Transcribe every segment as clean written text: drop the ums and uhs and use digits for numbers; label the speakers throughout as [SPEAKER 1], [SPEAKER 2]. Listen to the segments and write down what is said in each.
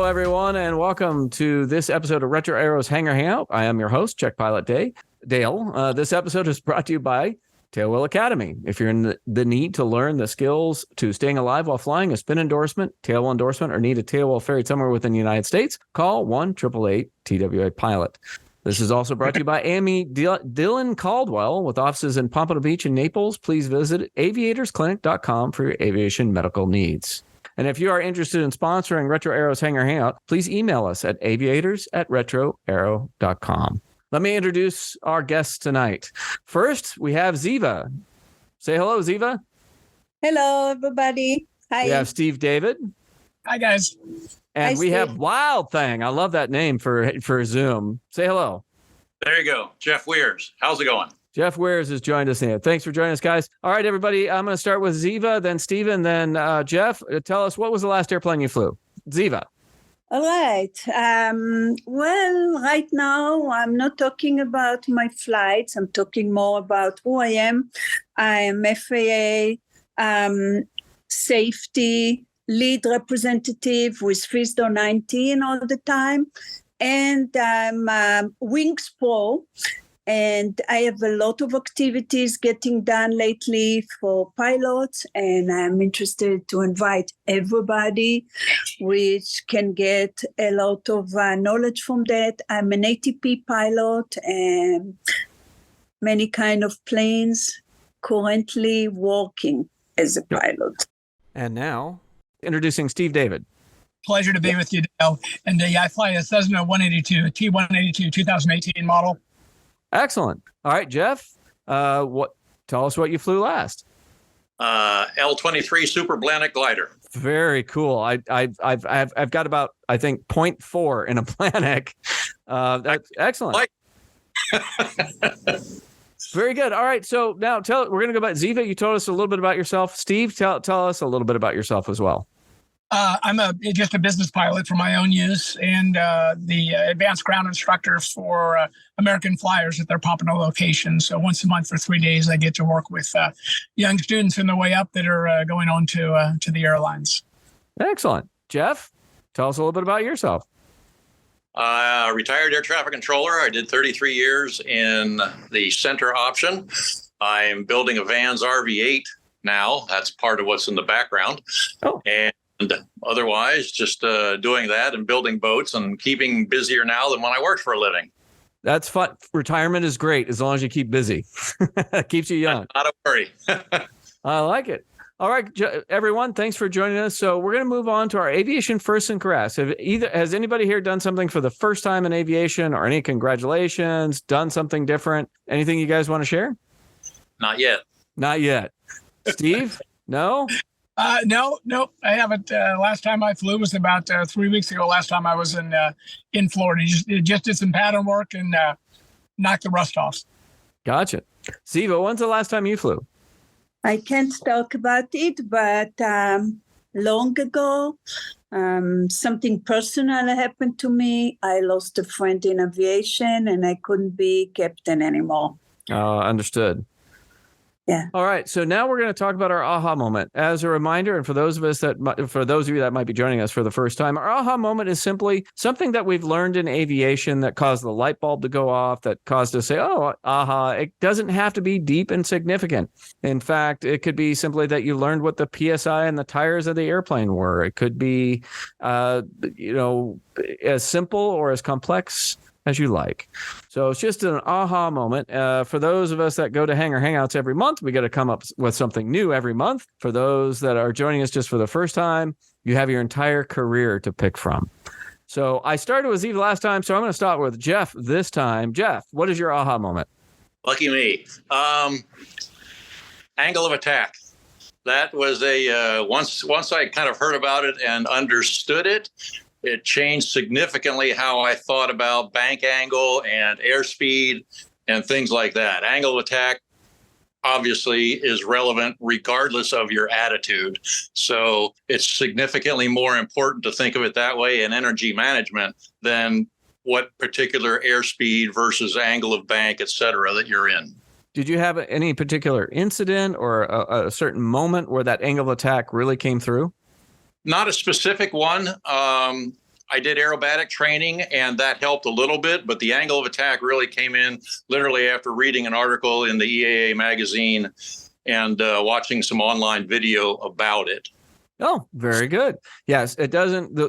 [SPEAKER 1] Hello, everyone, and welcome to this episode of Retro-Aero's Hangar Hangout. I am your host, Check Pilot Dale. This episode is brought to you by Tailwheel Academy. If you're in the need to learn the skills to staying alive while flying, a spin endorsement, tailwheel endorsement, or need a tailwheel ferried somewhere within the United States, call 1-888-TWA Pilot. This is also brought to you by AME Dylan Caldwell with offices in Pompano Beach and Naples. Please visit aviatorsclinic.com for your aviation medical needs. And if you are interested in sponsoring Retro-Aero's Hangar Hangout, please email us at aviators@retroaero.com. Let me introduce our guests tonight. First, we have Ziva. Say hello, Ziva.
[SPEAKER 2] Hello, everybody. Hi.
[SPEAKER 1] We have Steve David.
[SPEAKER 3] Hi, guys.
[SPEAKER 1] And
[SPEAKER 2] Hi,
[SPEAKER 1] we
[SPEAKER 2] Steve.
[SPEAKER 1] have Wild Thing. I love that name for Zoom. Say hello.
[SPEAKER 4] There you go. Jeff Weirs. How's it going?
[SPEAKER 1] Jeff Weirs has joined us here. Thanks for joining us, guys. All right, everybody. I'm going to start with Ziva, then Steven, then Jeff. Tell us, what was the last airplane you flew? Ziva.
[SPEAKER 2] All right. Well, right now, I'm not talking about my flights. I'm talking more about who I am. I am FAA safety lead representative with FISDO 19 all the time. And I'm Wings Pro. And I have a lot of activities getting done lately for pilots, and I'm interested to invite everybody, which can get a lot of knowledge from that. I'm an ATP pilot and many kind of planes, currently working as a pilot.
[SPEAKER 1] And now, introducing Steve David.
[SPEAKER 3] Pleasure to be with you, Dale. And I fly a Cessna 182, a T-182 2018 model.
[SPEAKER 1] Excellent. All right, Jeff. Tell us what you flew last.
[SPEAKER 4] L-23 Super Planet Glider.
[SPEAKER 1] Very cool. I've got about, I think, 0.4 in a Planet. That's excellent. Very good. All right. So now we're going to go back. Ziva, you told us a little bit about yourself. Steve, tell us a little bit about yourself as well.
[SPEAKER 3] I'm just a business pilot for my own use and the advanced ground instructor for American Flyers at their Pompano location. So once a month for 3 days, I get to work with young students on the way up that are going on to the airlines.
[SPEAKER 1] Excellent. Jeff, tell us a little bit about yourself.
[SPEAKER 4] Retired air traffic controller. I did 33 years in the center option. I'm building a Vans RV8 now. That's part of what's in the background.
[SPEAKER 1] Oh.
[SPEAKER 4] And otherwise, just doing that and building boats and keeping busier now than when I worked for a living.
[SPEAKER 1] That's fun. Retirement is great as long as you keep busy. Keeps you young.
[SPEAKER 4] Not a worry.
[SPEAKER 1] I like it. All right, everyone, thanks for joining us. So we're going to move on to our aviation first and caress. Has anybody here done something for the first time in aviation, or any congratulations, done something different? Anything you guys want to share?
[SPEAKER 4] Not yet.
[SPEAKER 1] Not yet. Steve? No?
[SPEAKER 3] No, I haven't. Last time I flew was about 3 weeks ago. Last time I was in Florida. Just did some pattern work and knocked the rust off. Gotcha.
[SPEAKER 1] Ziva, when's the last time you flew?
[SPEAKER 2] I can't talk about it, but long ago, something personal happened to me. I lost a friend in aviation and I couldn't be captain anymore.
[SPEAKER 1] Understood.
[SPEAKER 2] Yeah.
[SPEAKER 1] All right. So now we're going to talk about our aha moment. As a reminder, and for those of you that might be joining us for the first time, our aha moment is simply something that we've learned in aviation that caused the light bulb to go off, that caused us to say, oh, aha. It doesn't have to be deep and significant. In fact, it could be simply that you learned what the PSI and the tires of the airplane were. It could be, as simple or as complex as you like. So it's just an aha moment. For those of us that go to Hangar Hangouts every month, we got to come up with something new every month. For those that are joining us just for the first time, you have your entire career to pick from. So I started with Ziva last time, so I'm going to start with Jeff this time. Jeff, what is your aha moment?
[SPEAKER 4] Lucky me. Angle of attack. That was once I kind of heard about it and understood it, it changed significantly how I thought about bank angle and airspeed and things like that. Angle of attack obviously is relevant regardless of your attitude. So it's significantly more important to think of it that way in energy management than what particular airspeed versus angle of bank, et cetera, that you're in.
[SPEAKER 1] Did you have any particular incident or a certain moment where that angle of attack really came through?
[SPEAKER 4] Not a specific one. I did aerobatic training, and that helped a little bit, but the angle of attack really came in literally after reading an article in the EAA magazine and watching some online video about it.
[SPEAKER 1] Oh, very good. Yes, it doesn't.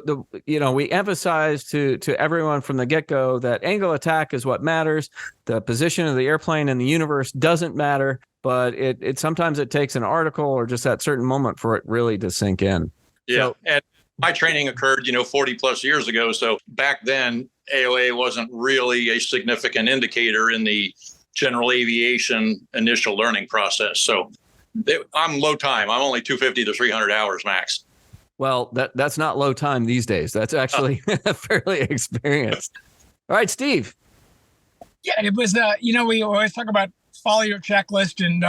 [SPEAKER 1] We emphasize to everyone from the get-go that angle attack is what matters. The position of the airplane in the universe doesn't matter, but it sometimes it takes an article or just that certain moment for it really to sink in.
[SPEAKER 4] Yeah, and my training occurred, 40 plus years ago. So back then, AOA wasn't really a significant indicator in the general aviation initial learning process. So I'm low time. I'm only 250 to 300 hours max.
[SPEAKER 1] Well, that's not low time these days. That's actually fairly experienced. All right, Steve.
[SPEAKER 3] Yeah, it was, we always talk about follow your checklist, and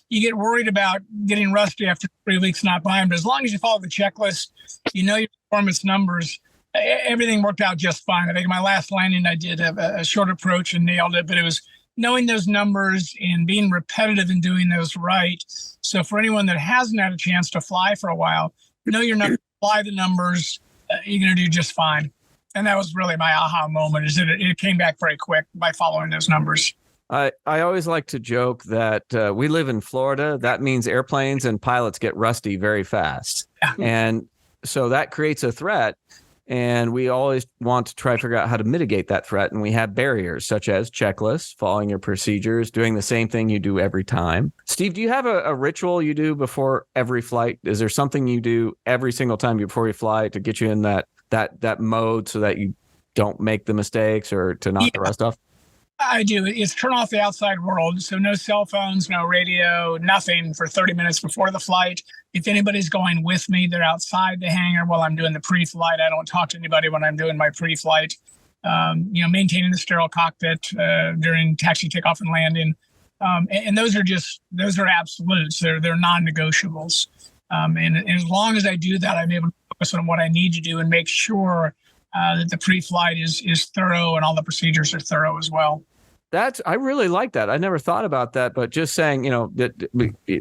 [SPEAKER 3] you get worried about getting rusty after 3 weeks not flying. But as long as you follow the checklist, your performance numbers, everything worked out just fine. I think my last landing, I did a short approach and nailed it, but it was knowing those numbers and being repetitive and doing those right. So for anyone that hasn't had a chance to fly for a while, know your numbers, fly the numbers, you're going to do just fine. And that was really my aha moment, is that it came back very quick by following those numbers.
[SPEAKER 1] I always like to joke that we live in Florida. That means airplanes and pilots get rusty very fast.
[SPEAKER 3] Yeah.
[SPEAKER 1] And so that creates a threat. And we always want to try to figure out how to mitigate that threat. And we have barriers such as checklists, following your procedures, doing the same thing you do every time. Steve, do you have a ritual you do before every flight? Is there something you do every single time before you fly to get you in that mode so that you don't make the mistakes or to knock the rust off?
[SPEAKER 3] I do. It's turn off the outside world. So no cell phones, no radio, nothing for 30 minutes before the flight. If anybody's going with me, they're outside the hangar while I'm doing the pre-flight. I don't talk to anybody when I'm doing my pre-flight. Maintaining the sterile cockpit during taxi, takeoff, and landing. And those are absolutes. They're non-negotiables. And as long as I do that, I'm able to focus on what I need to do and make sure that the pre-flight is thorough and all the procedures are thorough as well.
[SPEAKER 1] I really like that. I never thought about that, but just saying,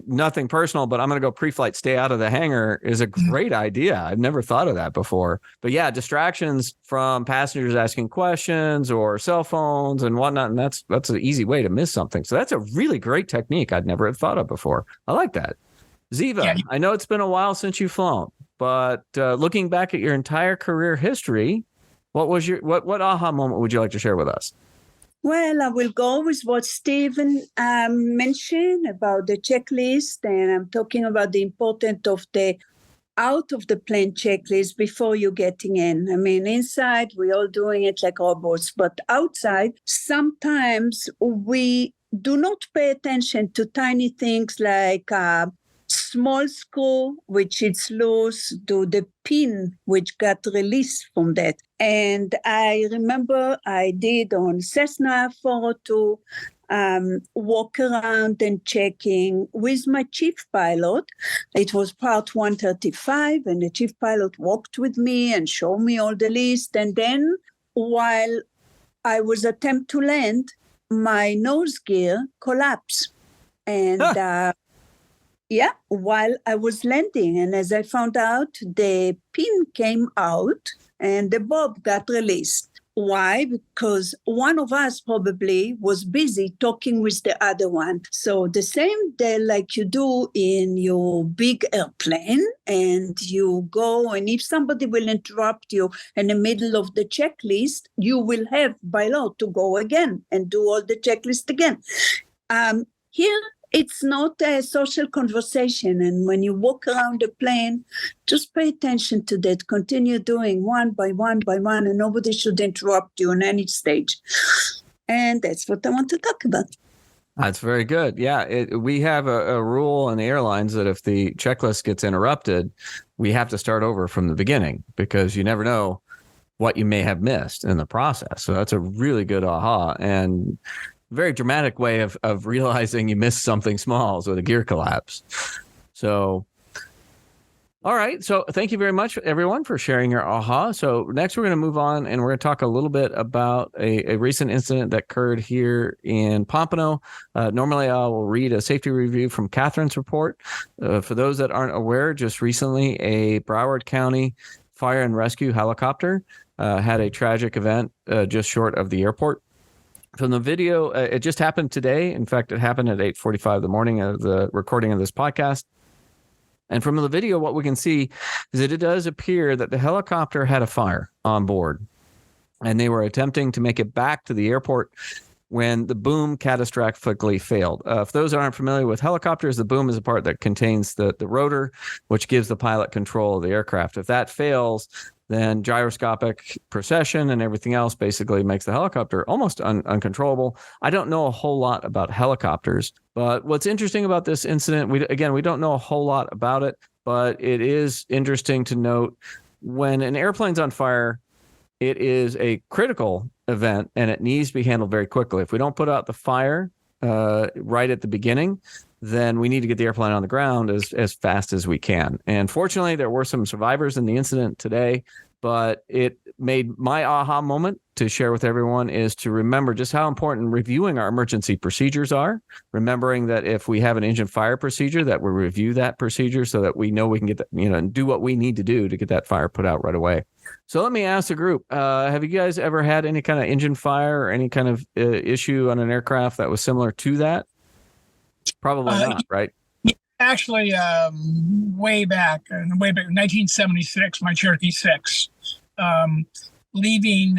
[SPEAKER 1] nothing personal, but I'm going to go pre-flight, stay out of the hangar is a great idea. I've never thought of that before. But yeah, distractions from passengers asking questions or cell phones and whatnot, and that's an easy way to miss something. So that's a really great technique I'd never have thought of before. I like that. Ziva, yeah. I know it's been a while since you've flown, but looking back at your entire career history, what was what aha moment would you like to share with us?
[SPEAKER 2] Well, I will go with what Stephen mentioned about the checklist, and I'm talking about the importance of the out of the plane checklist before you getting in. I mean, inside, we're all doing it like robots, but outside, sometimes we do not pay attention to tiny things like small screw, which is loose, to the pin, which got released from that. And I remember I did on Cessna 402, walk around and checking with my chief pilot. It was part 135, and the chief pilot walked with me and showed me all the list. And then while I was attempt to land, my nose gear collapsed. And while I was landing. And as I found out, the pin came out and the bob got released. Why? Because one of us probably was busy talking with the other one. So the same day like you do in your big airplane, and you go, and if somebody will interrupt you in the middle of the checklist, you will have by law to go again and do all the checklist again. Here, it's not a social conversation. And when you walk around the plane, just pay attention to that. Continue doing one by one by one, and nobody should interrupt you on any stage. And that's what I want to talk about.
[SPEAKER 1] That's very good. Yeah, we have a rule in the airlines that if the checklist gets interrupted, we have to start over from the beginning, because you never know what you may have missed in the process. So that's a really good aha. And very dramatic way of realizing you missed something small, so the gear collapse. So, all right. So thank you very much, everyone, for sharing your aha. So next we're going to move on, and we're going to talk a little bit about a recent incident that occurred here in Pompano. Normally, I will read a safety review from Catherine's report. For those that aren't aware, just recently, a Broward County fire and rescue helicopter had a tragic event just short of the airport. From the video, it just happened today. In fact, it happened at 8:45 in the morning of the recording of this podcast. And from the video, what we can see is that it does appear that the helicopter had a fire on board, and they were attempting to make it back to the airport when the boom catastrophically failed. For those that aren't familiar with helicopters, the boom is a part that contains the rotor, which gives the pilot control of the aircraft. If that fails, then gyroscopic precession and everything else basically makes the helicopter almost uncontrollable. I don't know a whole lot about helicopters, but what's interesting about this incident, we don't know a whole lot about it, but it is interesting to note when an airplane's on fire, it is a critical event and it needs to be handled very quickly. If we don't put out the fire right at the beginning, then we need to get the airplane on the ground as fast as we can. And fortunately, there were some survivors in the incident today, but it made my aha moment to share with everyone is to remember just how important reviewing our emergency procedures are, remembering that if we have an engine fire procedure, that we review that procedure so that we know we can get that, and do what we need to do to get that fire put out right away. So let me ask the group, have you guys ever had any kind of engine fire or any kind of issue on an aircraft that was similar to that? Probably not, right?
[SPEAKER 3] Actually, way back in 1976, my Cherokee 6, leaving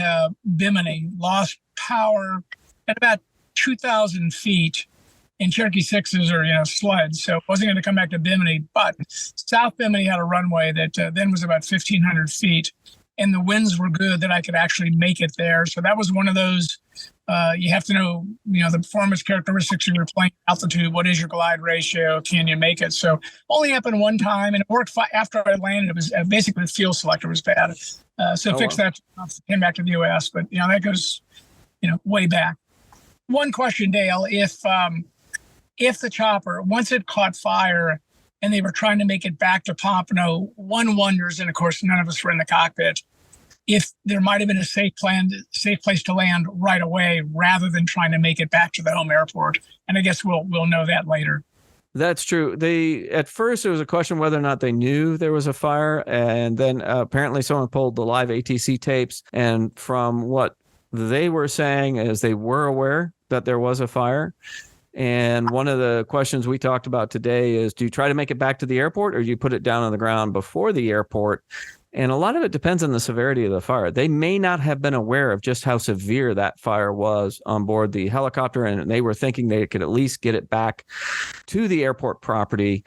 [SPEAKER 3] Bimini, lost power at about 2,000 feet. And Cherokee 6s are, sleds, so it wasn't going to come back to Bimini. But South Bimini had a runway that then was about 1,500 feet, and the winds were good that I could actually make it there. So that was one of those. You have to know, the performance characteristics of your plane, altitude. What is your glide ratio? Can you make it? So only happened one time, and it worked after I landed. It was basically the fuel selector was bad, fixed that. Came back to the U.S., but that goes, way back. One question, Dale: if the chopper, once it caught fire and they were trying to make it back to Pompano, one wonders, and of course none of us were in the cockpit, if there might have been a safe place to land right away rather than trying to make it back to the home airport. And I guess we'll know that later.
[SPEAKER 1] That's true. At first there was a question whether or not they knew there was a fire, and then apparently someone pulled the live ATC tapes, and from what they were saying is they were aware that there was a fire. And one of the questions we talked about today is, do you try to make it back to the airport or do you put it down on the ground before the airport? And a lot of it depends on the severity of the fire. They may not have been aware of just how severe that fire was on board the helicopter, and they were thinking they could at least get it back to the airport property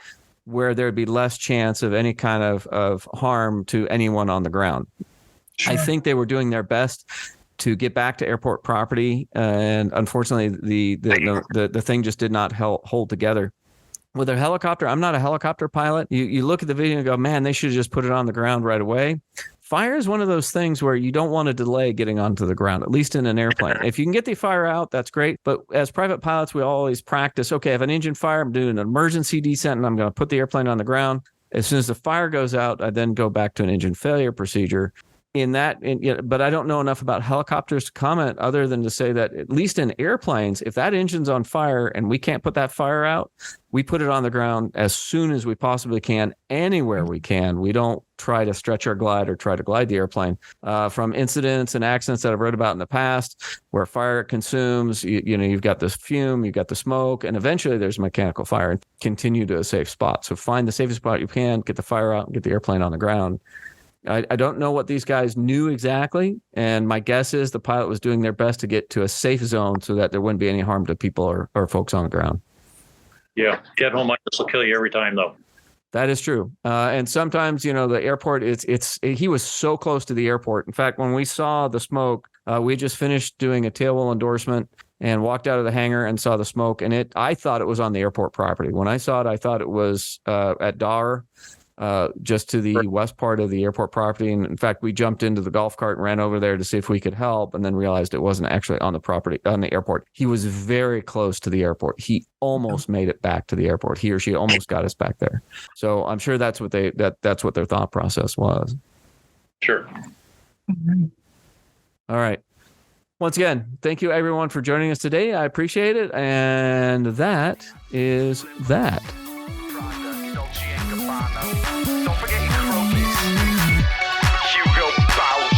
[SPEAKER 1] where there'd be less chance of any kind of harm to anyone on the ground. Sure. I think they were doing their best to get back to airport property, and unfortunately, the thing just did not hold together. With a helicopter, I'm not a helicopter pilot. You look at the video and go, man, they should have just put it on the ground right away. Fire is one of those things where you don't want to delay getting onto the ground, at least in an airplane. If you can get the fire out, that's great. But as private pilots, we always practice, okay, I have an engine fire, I'm doing an emergency descent, and I'm going to put the airplane on the ground. As soon as the fire goes out, I then go back to an engine failure procedure. But I don't know enough about helicopters to comment other than to say that at least in airplanes, if that engine's on fire and we can't put that fire out, we put it on the ground as soon as we possibly can, anywhere we can. We don't try to stretch our glide or try to glide the airplane. From incidents and accidents that I've read about in the past where fire consumes, you've got this fume, you've got the smoke, and eventually there's a mechanical fire, and continue to a safe spot. So find the safest spot you can, get the fire out, and get the airplane on the ground. I don't know what these guys knew exactly, and my guess is the pilot was doing their best to get to a safe zone so that there wouldn't be any harm to people or folks on the ground.
[SPEAKER 4] Yeah, get home, this will kill you every time, though.
[SPEAKER 1] That is true. And sometimes, the airport, he was so close to the airport. In fact, when we saw the smoke, we just finished doing a tailwheel endorsement and walked out of the hangar and saw the smoke, and I thought it was on the airport property. When I saw it, I thought it was at Dar. Just to the west part of the airport property. And in fact, we jumped into the golf cart and ran over there to see if we could help, and then realized it wasn't actually on the property, on the airport. He was very close to the airport. He almost made it back to the airport. He or she almost got us back there. So I'm sure that's what that's what their thought process was.
[SPEAKER 4] Sure.
[SPEAKER 1] All right. Once again, thank you everyone for joining us today. I appreciate it. And that is that.
[SPEAKER 5] Don't forget your trophies. you go bow